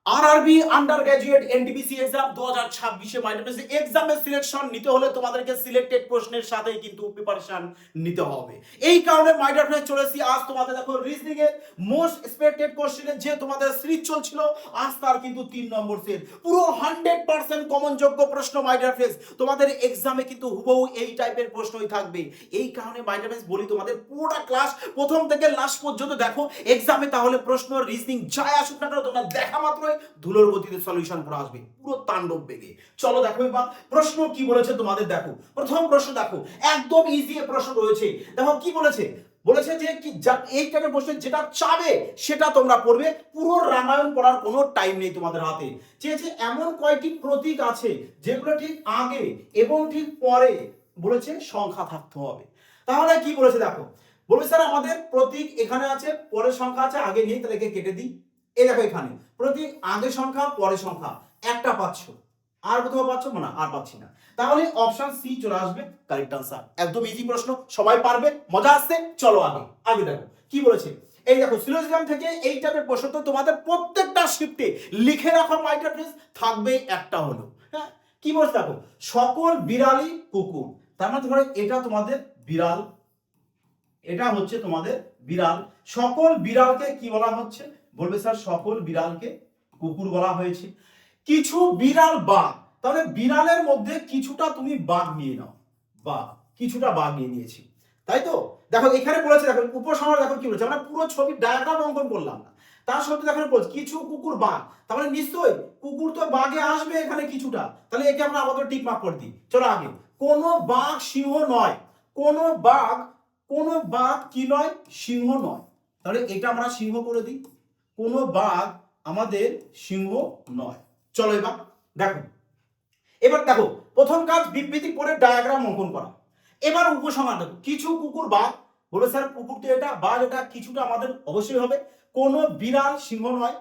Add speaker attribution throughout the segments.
Speaker 1: RRB under graduate NTPC exam 2026 mind এক্সামের selection নিতে হলে তোমাদেরকে সিলেক্টেড প্রশ্নের সাথে কিন্তু প্রিপারেশন নিতে হবে। এই কারণে মাইন্ড ফ্রেন্ডস চলেছি আজ তোমাদের দেখো রিজনিং এর মোস্ট এক্সপেক্টেড কোশ্চেনে যে তোমাদের সিরিজ চলছিল আজ তার কিন্তু 3 নম্বর সেট পুরো 100% কমন যোগ্য প্রশ্ন মাইন্ড ফ্রেন্ডস তোমাদের এক্সামে কিন্তু হুবহু এই টাইপের প্রশ্নই থাকবে। এই কারণে মাইন্ড ফ্রেন্ডস বলি তোমাদের পুরোটা ক্লাস প্রথম থেকে লাস্ট পর্যন্ত দেখো এক্সামে, তাহলে প্রশ্ন রিজনিং যাই আসুক না কেন তোমরা দেখা মাত্রই ধুলোর গতিতে সলিউশন পুরো আসবে পুরো তাণ্ডব বেগে। চলো দেখো এবার প্রশ্ন কি বলেছে তোমাদের। দেখো প্রথম প্রশ্ন দেখো একদম ইজি প্রশ্ন রয়েছে। দেখো কি বলেছে, বলেছে যে কি এই টাইপের প্রশ্ন যেটা চাবে সেটা তোমরা পড়বে, পুরো রামায়ণ পড়ার কোনো টাইম নেই তোমাদের হাতে। চেয়েছে এমন কয়টি প্রতীক আছে যেগুলো ঠিক আগে এবং ঠিক পরে বলেছে সংখ্যা থাকতে হবে। তাহলে কি বলেছে দেখো, বলবে স্যার আমাদের প্রতীক এখানে আছে, পরের সংখ্যা আছে, আগে নেই, তাহলে একে কেটে দিই। এই দেখো এখানে প্রতীক আগে সংখ্যা পরে সংখ্যা একটা পাচ্ছ, আর কোথাও পাচ্ছ না, আর পাচ্ছি না, তাহলে অপশন সি চলে আসবে কারেক্ট আনসার। একদম ইজি প্রশ্ন, সবাই পারবে, মজা আসছে। চলো আগে আগে দেখো কি বলেছে। এই দেখো সিলোজিজম থেকে এই টাইপের প্রশ্ন তো তোমাদের প্রত্যেকটা শিফটে লিখে রাখা মাইটার থাকবে একটা হলো। হ্যাঁ কি বলছে দেখো, সকল বিড়ালই কুকুর, তার মানে ধরো এটা তোমাদের বিড়াল, এটা হচ্ছে তোমাদের বিড়াল, সকল বিড়ালকে কি বলা হচ্ছে, বলবে স্যার সকল বিড়ালকে কুকুর বলা হয়েছে। কিছু বিড়াল বাঘ, তাহলে বিড়ালের মধ্যে কিছুটা তুমি বাঘ নিয়ে নাও, বাঘ কিছুটা বাঘ নিয়ে নিয়েছি, তাই তো। দেখো এখানে বলেছে, দেখো উপসংহার দেখো কি বলেছে, আমরা পুরো ছবির ডায়াগ্রাম অঙ্কন করলাম না, তার সত্ত্বেও দেখো বলছে কিছু কুকুর বাঘ, তাহলে নিশ্চয়ই কুকুর তো বাঘে আসবে এখানে কিছুটা, তাহলে একে আমরা আপাতত টিক মার্ক করে দিই। চলো আগে, কোনো বাঘ সিংহ নয়, কোনো বাঘ, কোনো বাঘ কি নয়, সিংহ নয়, তাহলে এটা আমরা সিংহ করে দিই, কোনো বাঘ আমাদের সিংহ নয়। চলো এবার দেখো, এবার দেখো প্রথম কাজ বিবৃতি পড়ে ডায়াগ্রাম অঙ্কন করা। এবার উপসংহার দেখো, কিছু কুকুর বাঘ, বলে স্যার কুকুর তো এটা, বাঘ এটা, কিছুটা আমাদের অবশ্যই হবে, কোনো বিড়াল সিংহ নয়,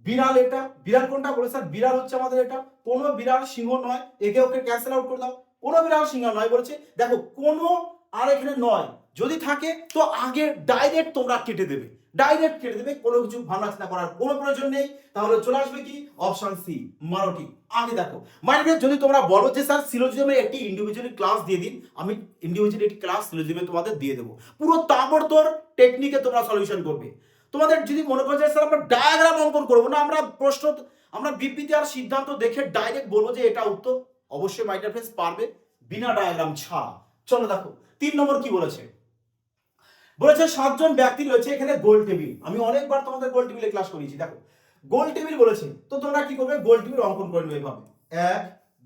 Speaker 1: বিড়াল এটা, বিড়াল কোনটা, বলে স্যার বিড়াল হচ্ছে আমাদের এটা, কোনো বিড়াল সিংহ নয়, একে ওকে ক্যান্সেল আউট করে দাও, কোনো বিড়াল সিংহ নয় বলেছে। দেখো কোনো আর এখানে নয় যদি থাকে তো আগে ডাইরেক্ট তোমরা কেটে দেবে, ডাইরেক্ট কেটে দেবে, কোনো কিছু ভাবনা চিন্তা করার কোনো প্রয়োজন নেই। তাহলে চলে আসবে কি অপশন সি মারোটি। আগে দেখো মাইন্ড, যদি তোমরা বলো যে স্যার সিলোজিজমের একটি ইন্ডিভিজুয়ালি ক্লাস দিয়ে দিন, আমি ইন্ডিভিজুয়ালি একটি ক্লাস সিলোজিজমে তোমাদের দিয়ে দেবো, পুরো তাবড়তোড় টেকনিকে তোমরা সলিউশন করবে। তোমাদের যদি মনে করো যে স্যার আমরা ডায়াগ্রাম অঙ্কন করবো না, আমরা প্রশ্ন, আমরা বিবৃতি আর সিদ্ধান্ত দেখে ডাইরেক্ট বলবো যে এটা উত্তর, অবশ্যই মাইন্ড ফ্রেন্ডস পারবে বিনা ডায়াগ্রাম ছাড়া। চলো দেখো 3 নম্বর কি বলেছে, বলেছে 7 জন ব্যক্তি রয়েছে এখানে গোল টেবিল, আমি অনেকবার তোমাদের গোল টেবিলে ক্লাস করিয়েছি। দেখো গোল টেবিল বলেছে তো তোমরা কি করবে, গোল টেবিল অঙ্কন করে নেবে এভাবে 1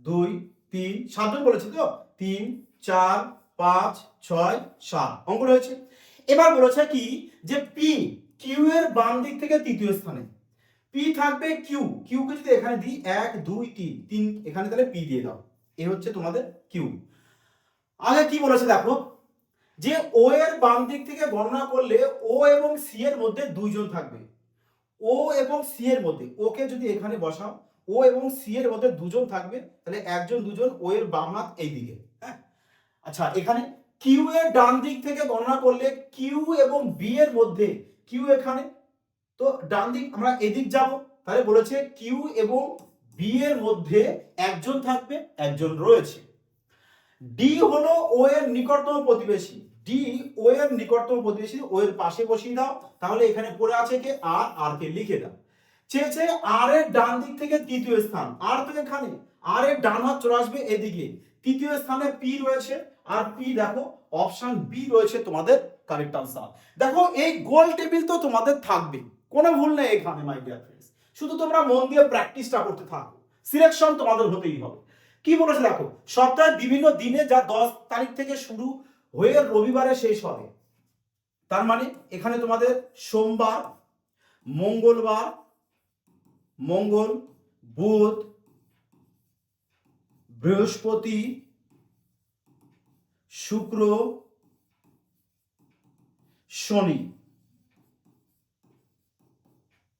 Speaker 1: 2 3, 7 জন বলেছে তো 3 4 5 6 7 অঙ্কন হয়েছে। এবার বলেছে কি যে পি কিউ এর বাম দিক থেকে তৃতীয় স্থানে, পি থাকবে কিউ, কিউ কে যদি এখানে দিই 1 2 3 3 এখানে, তাহলে পি দিয়ে দাও, এ হচ্ছে তোমাদের কিউ। আগে কি বলেছে দেখো, যে ও এর বাম দিক থেকে গণনা করলে ও এবং সি এর মধ্যে দুইজন থাকবে, ও এবং সি এর মধ্যে, ওকে যদি এখানে বসাও, ও এবং সি এর মধ্যে দুজন থাকবে, তাহলে একজন দুজন, ও এর বাম হাত এই দিকে। হ্যাঁ আচ্ছা, এখানে কিউ এর ডান দিক থেকে গণনা করলে কিউ এবং বি এর মধ্যে, কিউ এখানে, তো ডান দিক আমরা এদিক যাব, তাহলে বলেছে কিউ এবং বি এর মধ্যে একজন থাকবে, একজন রয়েছে। ডি হলো ও এর নিকটতম প্রতিবেশী, ডি ও এর নিকটতম প্রতিবেশী, ও এর পাশে বসিয়ে দাও, তাহলে এখানে পড়ে আছে কি আর, আর কে লিখে দাও। চেয়েছে আর এর ডান দিক থেকে তৃতীয় স্থান, আর তো এখানে, আর এর ডান হাত চলে আসবে এদিকে, তৃতীয় স্থানে পি রয়েছে, আর পি দেখো অপশন বি রয়েছে তোমাদের কারেক্ট আনসার। দেখো এই গোল টেবিল তো তোমাদের থাকবে, কোনো ভুল নেই এখানে মাই ডিয়ার ফ্রেন্ডস, শুধু তোমরা মন দিয়ে প্র্যাকটিসটা করতে থাকো, সিলেকশন তোমাদের হতেই হবে। কি বলেছে দেখো, সপ্তাহের বিভিন্ন দিনে যা 10 তারিখ থেকে শুরু হয়ে রবিবারে শেষ হবে, তার মানে এখানে তোমাদের সোমবার, মঙ্গলবার, মঙ্গল, বুধ, বৃহস্পতি, শুক্র, শনি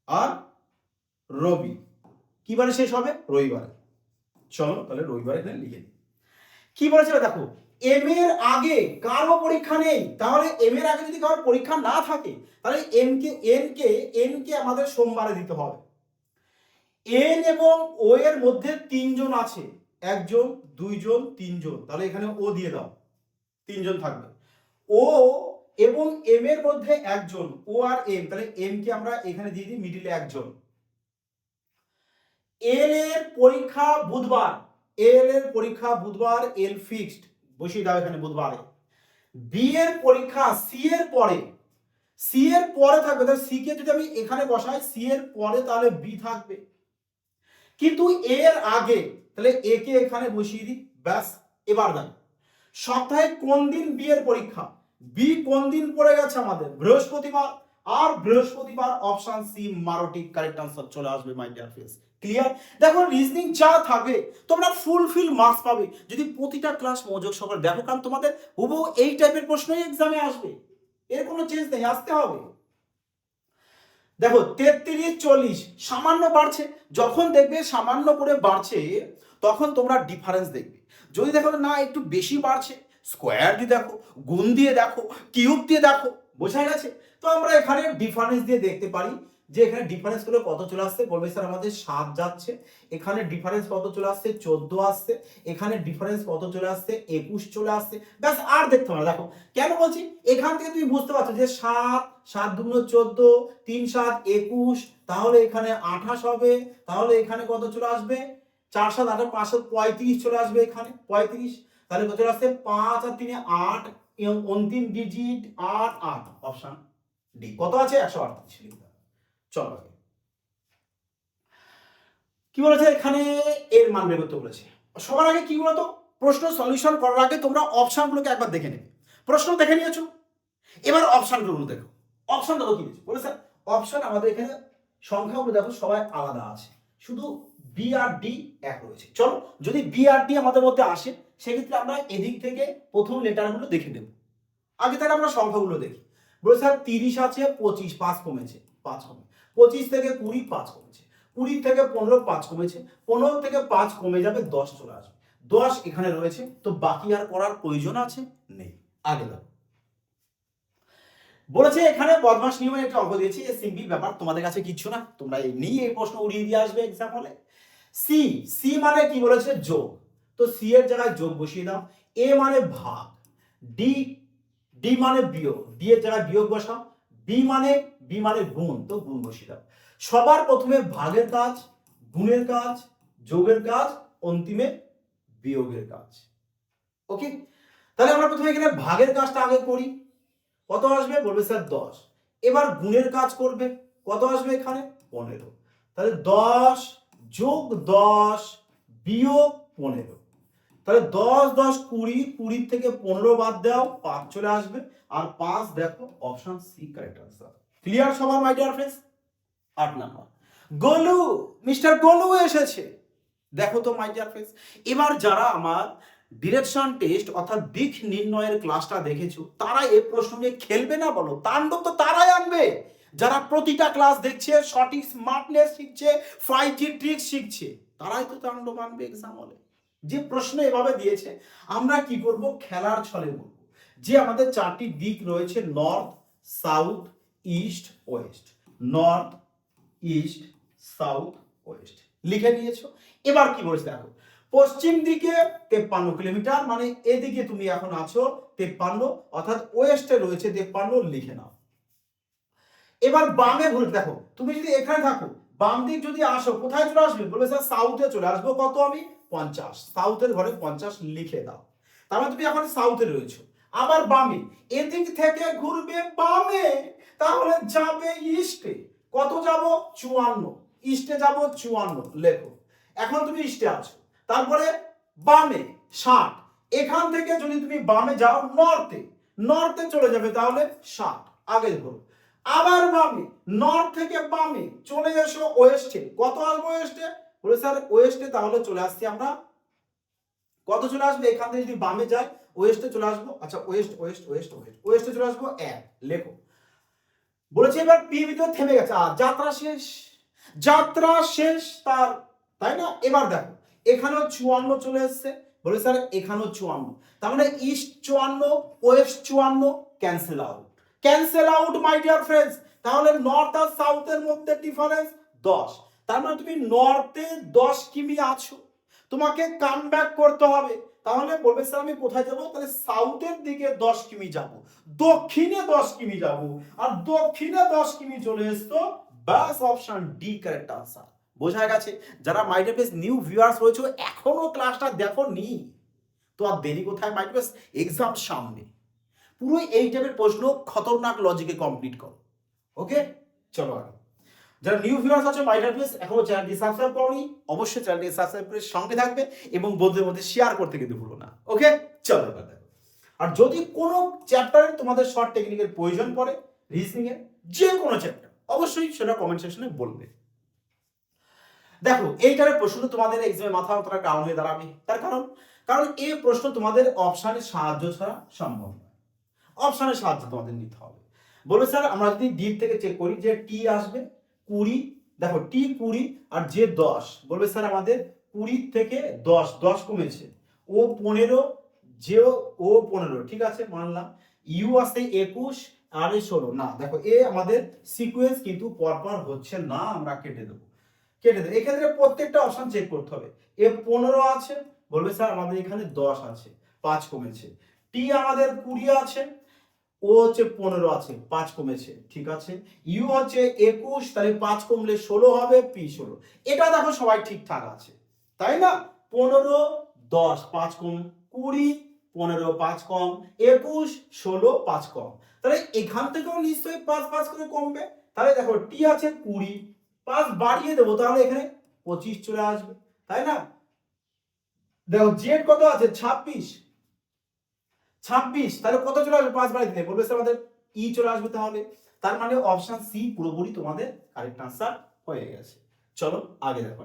Speaker 1: আর রবি, কি বারে শেষ হবে, রবিবারে। চলো তাহলে রবিবারে এখানে লিখে দিই। কি বলেছিল দেখো, এম এর আগে কারো পরীক্ষা নেই, তাহলে এম এর আগে যদি কারোর পরীক্ষা না থাকে তাহলে এন কে আমাদের সোমবারে দিতে হবে। এন এবং ও এর মধ্যে তিনজন আছে, একজন, দুইজন, তিনজন, তাহলে এখানে ও দিয়ে দাও, তিনজন থাকবে। ও এবং এম এর মধ্যে একজন, ও আর এম, তাহলে এম কে আমরা এখানে দিয়ে দিই মিডিলে একজন। এল এর পরীক্ষা বুধবার, এল এর পরীক্ষা বুধবার, এল ফিক্সড বসিয়ে দাও এখানে বুধবারে। বি এর পরীক্ষা সি এর পরে, সি এর পরে থাকবে, তাহলে সি কে যদি আমি এখানে বসাই সি এর পরে তাহলে বি থাকবে, কিন্তু এর আগে, তাহলে এ কে এখানে বসিয়ে দিই, ব্যাস। এবার দেখো সপ্তাহে কোন দিন বি এর পরীক্ষা, বি কোন দিন পড়ে গেছে আমাদের বৃহস্পতিবার, আর বৃহস্পতিবার অপশন সি মারোটিক কারেক্ট আনসার চলে আসবে মাই ডিয়ার ফ্রেন্ডস। ক্লিয়ার? দেখো রিজনিং যা থাকবে তোমরা ফুলফিল মার্কস পাবে যদি প্রতিটা ক্লাস মনোযোগ সহকারে দেখো, কারণ তোমাদের হুবহু এই টাইপের প্রশ্নই এক্সামে আসবে, এর কোনো চেঞ্জ নেই, আসতে হবে। দেখো 33 40 সামান্য বাড়ছে, যখন দেখবে সামান্য করে বাড়ছে তখন তোমরা ডিফারেন্স দেখবে। যদি দেখো না একটু বেশি বাড়ছে, স্কোয়ার দিয়ে দেখো, গুণ দিয়ে দেখো, কিউব দিয়ে দেখো, বোঝা গেছে? তো আমরা এখানে ডিফারেন্স দিয়ে দেখতে পারি যে এখানে ডিফারেন্স করে কত চলে আসছে, বলবে স্যার আমাদের 7 যাচ্ছে, এখানে ডিফারেন্স কত চলে আসছে 14 আসছে, এখানে ডিফারেন্স কত চলে আসছে 21 চলে আসছে, ব্যাস আর দেখতে হবে। দেখো কেন বলছি, এখান থেকে তুমি বুঝতে পারছো যে 7 7 2 14 3 7 21, তাহলে এখানে 28 হবে, তাহলে এখানে কত চলে আসবে 4 7 8 5 35 চলে আসবে, এখানে 35, তাহলে কত চলে আসছে 5 আর 3 8, অন্তিম ডিজিট 8 8, অপশন ডি কত আছে 138 লিখতে হবে। চলো কি বলেছে এখানে, এর মান বের করতে বলেছে। সবার আগে কি বলতো, প্রশ্ন সলিউশন করার আগে তোমরা অপশনগুলোকে একবার দেখে নেবে। প্রশ্ন দেখে নিয়েছো, এবার অপশনগুলো দেখো। অপশন দেখো কি দিয়েছে, বলেছে অপশন আমাদের এখানে সংখ্যাগুলো দেখো সবাই আলাদা আছে, শুধু বি আর ডি এক রয়েছে। চলো যদি বি আর ডি আমাদের মধ্যে আসে সেক্ষেত্রে আমরা এদিক থেকে প্রথম লেটারগুলো দেখে নেব। আগে তাহলে আমরা সংখ্যাগুলো দেখি। বলে স্যার 30 আছে, 25 5 কমেছে, 5 কমে, 25 থেকে 20 5 কমেছে, 20 থেকে 15 5 কমেছে, 15 থেকে 5 কমে যাবে 10 চলে আসবে, 10 এখানে রয়েছে, তো বাকি আর করার প্রয়োজন আছে নেই। আগে দাও বলেছে এখানে বদমাস নিয়মের একটা অঙ্ক দিয়েছি, এই সিম্পল ব্যাপার, তোমাদের কাছে কিচ্ছু না, তোমরা এমনি এই প্রশ্ন উড়িয়ে দিয়ে আসবে এক্সাম হলে। সি, সি মানে কি বলেছে যোগ, তো সি এর জায়গায় যোগ বসিয়ে দাও। এ মানে ভাগ, ডি, ডি মানে বিয়োগ, ডি এর জায়গায় বিয়োগ বসাও। বি মানে গুণ, তো গুণ বসিয়ে দাও। সবার প্রথমে ভাগের কাজ, গুণের কাজ, যোগের কাজ, অন্তিমে বিয়োগের কাজ। ওকে, তাহলে আমরা প্রথমে এখানে ভাগের কাজটা আগে করি, কত আসবে বলবে স্যার 10। এবার গুণের কাজ করবে, কত আসবে এখানে 15, তাহলে 10 যোগ 10 বিয়োগ 15, তাহলে 10 10 20, 20 থেকে 15 বাদ দাও 5 চলে আসবে, আর 5 দেখো option C correct answer. Clear সবার my dear friends? 8 number Golu, mister Golu এসেছে, দেখো তো মাই ডিয়ার ফ্রেন্ডস। এবার যারা আমার ডিরেকশন টেস্ট অর্থাৎ দিক নির্ণয়ের ক্লাসটা দেখেছো তারা এই প্রশ্ন নিয়ে খেলবে না বলো, তাণ্ডব তো তারাই আনবে যারা প্রতিটা ক্লাস দেখছে, সঠিক স্মার্টনেস শিখছে, 5G ট্রিক্স শিখছে, তারাই তো তাণ্ডব আনবে এক্সাম হলে। যে প্রশ্ন এভাবে দিয়েছে আমরা কি করব, খেলার ছলে বলবো যে আমাদের 4টি দিক রয়েছে, north south east West, north east south West, লিখে নিয়েছো। এবার কি বলছে দেখো, পশ্চিম দিকে 53 কিলোমিটার, মানে এদিকে তুমি এখন আছো 53, অর্থাৎ ওয়েস্টে রয়েছে 53, লিখে নাও। এবার বামে ঘুরে দেখো, তুমি যদি এখানে থাকো বাম দিক যদি আসো কোথায় চলে আসবে, বলবে স্যার সাউথে চলে আসবো, কত আমি 50, সাউথের ঘরে 50 লিখে দাও। তার মানে তুমি এখন সাউথে রয়েছো। আবার বামে, এদিক থেকে ঘুরবে বামে, তাহলে যাবে ইস্টে, কত যাব 54, ইস্টে যাব 54, লেখো। এখন তুমি ইস্টে আছো, তারপরে বামে 60, এখান থেকে যদি তুমি বামে যাও নর্থে, নর্থে চলে যাবে, তাহলে 60 আগে ধরো। আবার বামে, নর্থ থেকে বামে চলে এসো ওয়েস্টে, কত আসবো ওয়েস্টে, বলে স্যার ওয়েস্টে তাহলে চলে আসছি আমরা, কত চলে আসবে এখান থেকে যদি বামে যাই ওয়েস্টে চলে আসবো, আচ্ছা ওয়েস্ট ওয়েস্ট ওয়েস্ট ওয়েস্ট, ওয়েস্টে চলে আসবো 1, লেখো। বলেছে এবার পি ভিতরে থেমে গেছে, আর যাত্রা শেষ, যাত্রা শেষ তার, তাই না? এবার দেখো এখানেও 54 চলে এসছে, বলে স্যার এখানেও 54, তার মানে east 54 West 54, cancel out, cancel out my dear friends. তাহলে নর্থ আর সাউথের মধ্যে ডিফারেন্স 10, তার মানে তুমি নর্থে 10 কিমি আছো, তোমাকে কাম ব্যাক করতে হবে। তাহলে বলবে স্যার আমি কোথায় যাব? তাহলে সাউথের দিকে 10 কিমি যাব, দক্ষিণে 10 কিমি যাব, আর দক্ষিণে 10 কিমি চলে এসতো, ব্যাস অপশন ডি কারেক্ট আনসার। বোঝা গেছে? যারা মাইন্ডপ্লেস নিউ ভিউয়ার্স রয়েছে এখনো ক্লাসটা দেখো নি, তো আর দেরি কোথায়? মাইন্ডপ্লেস এক্সাম সামনে, পুরো এই টাইপের প্রশ্ন খতরনাক লজিকে কমপ্লিট করো। ওকে, চলো আগে। যারা নিউ ভিউয়ার্স আছে মাইন্ডপ্লেস এখনো চ্যানেলটি সাবস্ক্রাইব করোনি, অবশ্যই চ্যানেলটি সাবস্ক্রাইব করে সঙ্গে থাকবে এবং বন্ধুদের মধ্যে শেয়ার করতে কিন্তু ভুলো না। ওকে, চলো এবার দেখো। আর যদি কোনো চ্যাপ্টারে তোমাদের শর্ট টেকনিকের প্রয়োজন পড়ে, রিজনিং এর যে কোনো চ্যাপ্টার, অবশ্যই সেটা কমেন্ট সেকশনে বলবে। দেখো এইটার প্রশ্ন তোমাদের এক্সামে মাথা মাথার কারণ হয়ে দাঁড়াবে। তার কারণ এই প্রশ্ন তোমাদের অপশনের সাহায্য ছাড়া সম্ভব নয়, অপশনের সাহায্য তোমাদের নিতে হবে। বলবে স্যার আমরা যদি ডিপ থেকে চেক করি যে টি আসবে 20, দেখো টি 20 আর যে 10, বলবে স্যার আমাদের 20 থেকে 10 কমেছে, ও 15, যে ও 15, ঠিক আছে মানলাম। ইউ আসছে 21 আর 16, না দেখো এ আমাদের সিকোয়েন্স কিন্তু পরপর হচ্ছে না, আমরা কেটে দেবো। এক্ষেত্রে প্রত্যেকটা অপশন চেক করতে হবে। এ 15 আছে, বলবে স্যার আমাদের এখানে 10 আছে, 5 কমেছে। টি আমাদের 20 আছে, ও হচ্ছে 15 আছে, 5 কমেছে, ঠিক আছে। ইউ হচ্ছে 21, তাহলে 5 কমলে 16 হবে, পি 16। এটা দেখো সবাই ঠিকঠাক আছে, তাই না? 15 10 5 কম, 20 15 5 কম, 21 16 5 কম, তাহলে এখান থেকেও নিশ্চয়ই 5 5 করে কমবে। তাহলে দেখো টি আছে 20, 5 বাড়িয়ে দেবো, তাহলে এখানে 25 চলে আসবে, তাই না? দেখো জেড কত আছে 26, তাহলে কত চলে আসবে? 5 বাড়িয়ে দিলে বলবে স্যার আমাদের ই চলে আসবে। তাহলে তার মানে অপশন সি পুরোপুরি তোমাদের কারেক্ট আনসার হয়ে গেছে। চলো আগে দেখো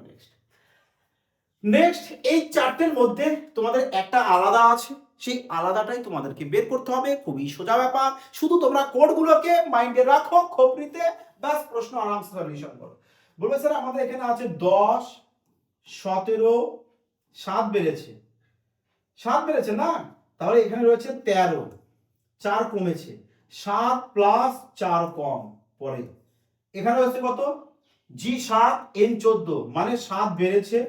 Speaker 1: নেক্সট এই চারটের মধ্যে তোমাদের একটা আলাদা আছে, সেই আলাদাটাই তোমাদেরকে বের করতে হবে। খুবই সোজা ব্যাপার, শুধু তোমরা কোডগুলোকে মাইন্ডে রাখো খোপড়িতে, বাস প্রশ্ন আরামসে সলিউশন করো। বলবে স্যার আমাদের এখানে আছে 10 17, 7 বেড়েছে, 7 বেড়েছে না, তাহলে এখানে রয়েছে 13, 4 কমেছে, 7 প্লাস 4 কম, পরে এখানে হচ্ছে কত? জি 7 এন 14, মানে 7 বেড়েছে,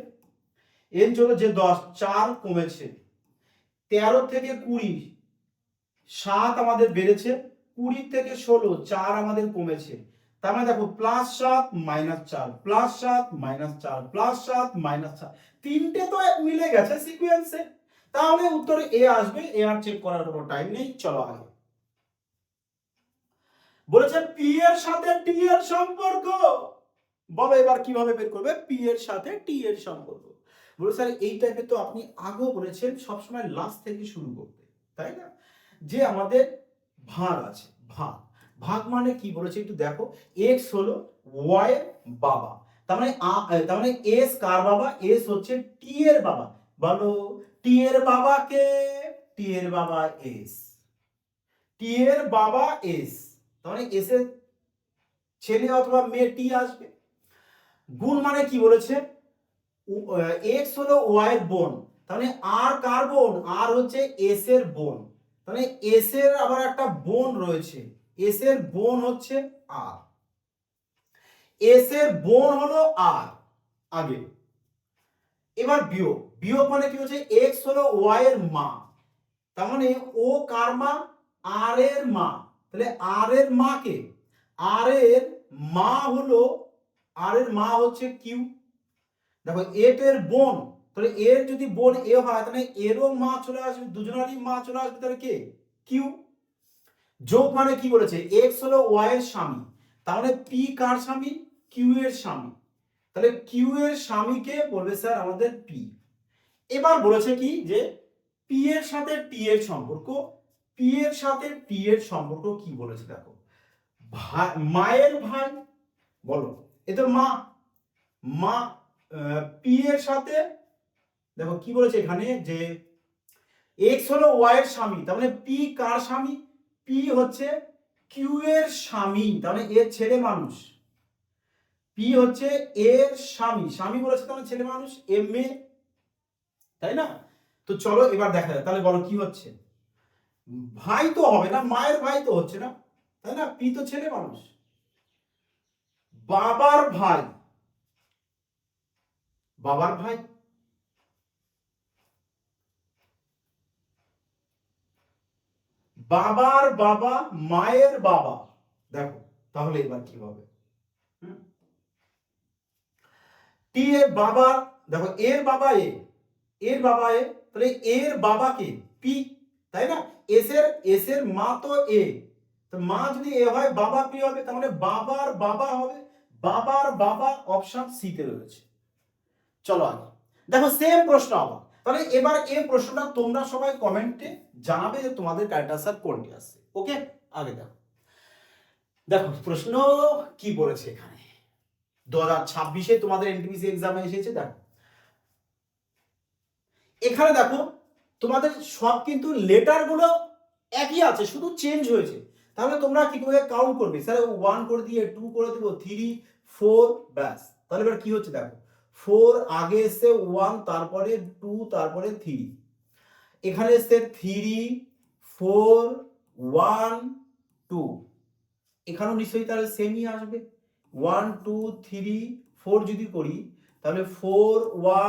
Speaker 1: এন 14 যে 10, 4 কমেছে, 13 থেকে 20, 7 আমাদের বেড়েছে, 20 থেকে 16, 4 আমাদের কমেছে। তার মানে দেখো plus 7 minus 4, plus 7 minus 4, plus 7 minus 4, তিনটে তো মিলে গেছে সিকোয়েন্সে, তাহলে উত্তরে এ আসবে। এ আর চেক করার কোনো টাইম নেই, চলো আগে। বলেছে পি এর সাথে টি এর সম্পর্ক, বলো এবার কিভাবে বের করবে পি এর সাথে টি এর সম্পর্ক। বলে স্যার এই টাইপের তো আপনি আগেও বলেছেন সবসময় লাস্ট থেকে শুরু করতে, তাই না? যে আমাদের ভাগ আছে, ভাগ ভাগ মানে কি বলেছে একটু দেখো। এক্স হলো ওয়াই এর বাবা, তার মানে এস কার বাবা? এস হচ্ছে টি এর বাবা। বলো টি এর বাবা কে? টি এর বাবা এস, টি এর বাবা এস, তার মানে এস এর ছেলে অথবা মেয়ে টি আসবে। গুণ মানে কি বলেছে? এক্স হলো ওয়াই এর বোন, তাহলে আর কার বোন? আর হচ্ছে এস এর বোন, তাহলে এস এর আবার একটা বোন রয়েছে, এস এর বোন হচ্ছে আর, এস এর বোন হলো আর আগে। এবার বিয়োগ, বিয়োগ মানে কি হচ্ছে? এক্স হলো ওয়াই এর মা, তার মানে ও কার মা? আর এর মা, তাহলে আর এর মা কে? আর এর মা হলো, আর এর মা হচ্ছে কিউ। দেখো এফ এর বোন, তাহলে এর যদি বোন এ হয় তাহলে এরও মা চলে আসবে, দুজনেরই মা চলে আসবে, তাহলে কে? কিউ। যোগ মানে কি বলেছে? এক্স হলো ওয়াই এর স্বামী, তাহলে পি কার স্বামী? কিউ এর স্বামী, তাহলে কিউ এর স্বামীকে বলবে স্যার আমাদের পি। এবার বলেছে কি যে পি এর সাথে টি এর সম্পর্ক, পি এর সাথে টি এর সম্পর্ক কি বলেছে দেখো। মায়ের ভাই, বলো এ তো মা, মা পি এর সাথে দেখো কি বলেছে এখানে যে এক্স হলো ওয়াই এর স্বামী, তার মানে পি কার স্বামী? পি হচ্ছে কিউ এর স্বামী, তাহলে এর ছেলে মানুষ। পি হচ্ছে এর স্বামী, স্বামী বলেছে তাহলে ছেলে মানুষ, এম এ, তাই না? তো চলো এবার দেখা যায়, তাহলে বলো কি হচ্ছে? ভাই তো হবে না, মায়ের ভাই তো হচ্ছে না, তাই না? পি তো ছেলে মানুষ, বাবার ভাই, বাবার ভাই, বাবার বাবা, মায়ের বাবা। দেখো তাহলে এবার কি হবে, টি এর বাবা, দেখো এর বাবা এ, এর বাবা এ, তাহলে এর বাবা কে পি, তাই না? এস এর মা তো এ, তো মা যদি এ হয় বাবা পি হবে, তার মানে বাবার বাবা হবে, বাবার বাবা অপশন সি তে রয়েছে। চলো আগে দেখো সেম প্রশ্ন আবার, তাহলে এবার এই প্রশ্নটা তোমরা সবাই কমেন্টে জানাবে যে তোমাদের কারেক্ট আনসার কোনটি আসছে। ওকে, আগে দেখো, দেখো প্রশ্ন কি বলেছে এখানে, 2026-এ তোমাদের এনটিপিসি এক্সামে এসেছে। দেখো এখানে দেখো তোমাদের সব কিন্তু লেটার গুলো একই আছে, শুধু চেঞ্জ হয়েছে। তাহলে তোমরা কি করে কাউন্ট করবে? স্যার 1 করে দিয়ে 2 করে দেবো, 3 4 ব্যাস। তাহলে এবার কি হচ্ছে দেখো, 4 আগে এসে 1, তারপরে 2, তারপরে 3, এখানে এসে 3 4 1 2, এখানেও নিশ্চয়ই তাহলে সেমই আসবে। 1 2 3 4 যদি করি তাহলে 4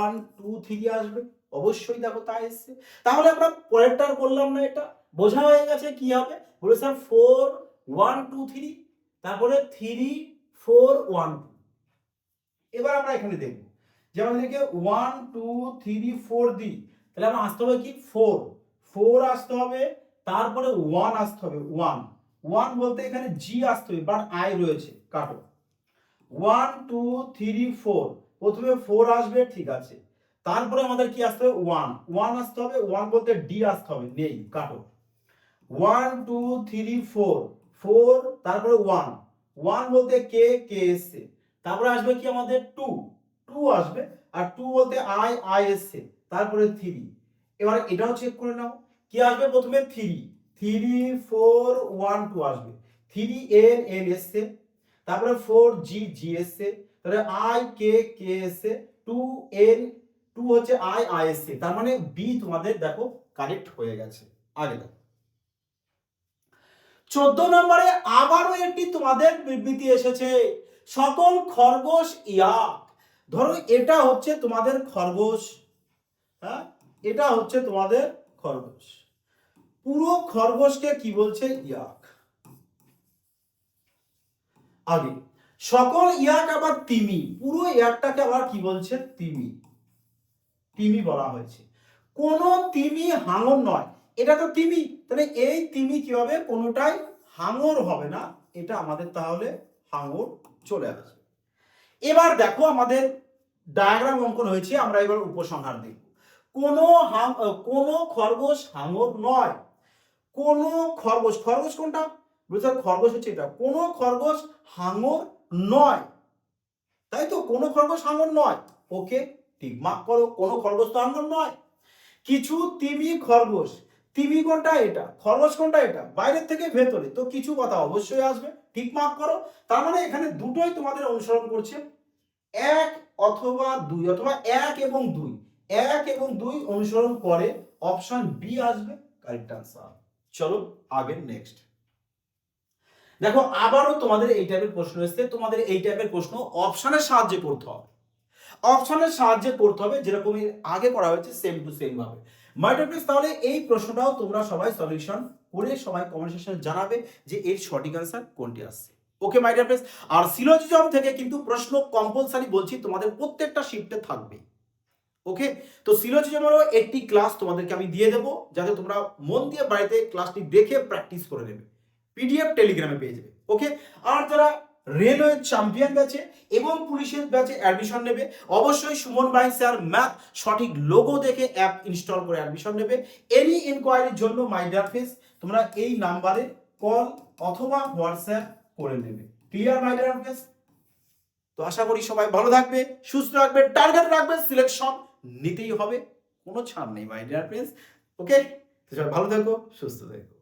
Speaker 1: 1 2 3 আসবে, অবশ্যই দেখো তাই এসছে। তাহলে আমরা পরেরটার করলাম না, এটা বোঝা হয়ে গেছে কি হবে। বলে স্যার 4 1 2 3, তারপরে 3 4 1 2। এবার আমরা এখানে দেখব যে আমাদেরকে 1 2 3 4 দিই, তাহলে আমরা আসতে হবে কি 4 4 আসতে হবে, তারপরে 1 আসতে হবে, 1 1 বলতে এখানে জি আসতে হবে, বাট আই রয়েছে, কাটো। 1 2 3 4, প্রথমে 4 আসবে, ঠিক আছে, তারপরে আমাদের কি আসতে হবে 1 1 আসতে হবে, 1 বলতে ডি আসতে হবে, নেই, কাটো। 1 2 3 4 4, তারপরে 1 1 বলতে কে কে এসছে, তারপরে আসবে কি আমাদের 2 2 আসবে, আর 2 বলতে আই এসছে, তারপরে 3। এবার এটাও চেক করে নাও, কি আসবে প্রথমে 3 3 4 1 2 আসবে, 3 এন এন এসছে, তারপরে 4 জি জি এসছে, তাহলে আই কে কে এসছে, 2 এন 2 হচ্ছে আই এসছে, তার মানে বি তোমাদের দেখো কারেক্ট হয়ে গেছে। আগে দেখো 14 নম্বরে আবারও একটি তোমাদের বিবৃতি এসেছে, সকল খরগোশ ইয়াক। ধরো এটা হচ্ছে তোমাদের খরগোশ, হ্যাঁ এটা হচ্ছে তোমাদের খরগোশ, পুরো খরগোশকে কি বলছে ইয়াক। আগে সকল ইয়াক আবার তিমি, পুরো ইয়াকটাকে আবার কি বলছে তিমি, তিমি বলা হয়েছে। কোন তিমি হাঙর নয়, এটা তো তিমি, তাহলে এই তিমি কি হবে, কোনোটাই হাঙর হবে না, এটা আমাদের তাহলে হাঙর চলে আসবে। এবার দেখো আমাদের ডায়াগ্রাম অঙ্কন হয়েছে, আমরা এবার উপসংহার দেখব। কোন খরগোশ হাঙর নয়, কোন খরগোশ, খরগোশ কোনটা বুঝছো, খরগোশ হচ্ছে এটা, কোন খরগোশ হাঙর নয়, তাই তো, কোন খরগোশ হাঙর নয়। ওকে, ঠিক মার্ক করো, কোন খরগোশ তো হাঙর নয়। কিছু তিমি খরগোশ, তিমি কোনটা এটা, খরগোশ কোনটা এটা, বাইরের থেকে ভেতরে, তো কিছু কথা অবশ্যই আসবে, ঠিক মার্ক করো। তার মানে এখানে দুটোই তোমাদের অনুসরণ করছে, 1 অথবা 2, অথবা 1 এবং 2, 1 এবং 2 অনুসরণ করে, অপশন বি আসবে কারেক্ট আনসার। চলো আগে নেক্সট দেখো, আবারও তোমাদের এই টাইপের প্রশ্ন এসেছে, তোমাদের এই টাইপের প্রশ্ন অপশনের সাহায্যে করতে হবে, অপশনের সাহায্যে করতে হবে, যেরকম আগে করা হয়েছে সেম টু সেম ভাবে। মাই ডিয়ার ফ্রেন্ডস, তাহলে এই প্রশ্নটাও তোমরা সবাই সলিউশন করে সবাই কমেন্ট সেকশনে জানাবে যে এর সঠিক অ্যান্সার কোনটি আসছে। ওকে মাই ডিয়ার ফ্রেন্ডস, আর সিলোজিজম থেকে কিন্তু প্রশ্ন কম্পালসারি বলছি তোমাদের প্রত্যেকটা শিফটে থাকবে। ওকে, তো সিলোজিজমেরও একটি ক্লাস তোমাদেরকে আমি দিয়ে দেবো, যাতে তোমরা মন দিয়ে বাড়িতে ক্লাসটি দেখে প্র্যাকটিস করে নেবে, পিডিএফ টেলিগ্রামে পেয়ে যাবে। ওকে, আর যারা রেলওয়ে চ্যাম্পিয়ন ব্যাচে এবং পুলিশের ব্যাচে অ্যাডমিশন নেবে, অবশ্যই সুমন ভাই স্যার ম্যাথ সঠিক লোগো দেখে অ্যাপ ইনস্টল করে অ্যাডমিশন নেবে। এনি ইনকোয়ারির জন্য মাই ডিয়ার ফ্রেন্ডস তোমরা এই নাম্বারে কল অথবা হোয়াটসঅ্যাপ করে নেবে। ক্লিয়ার মাই ডিয়ার ফ্রেন্ডস? তো আশা করি সবাই ভালো থাকবে, সুস্থ থাকবে, টার্গেট রাখবে, সিলেকশন নিতেই হবে, কোনো ছাড় নেই মাই ডিয়ার ফ্রেন্ডস। ওকে, তো সবাই ভালো থেকো, সুস্থ থেকো।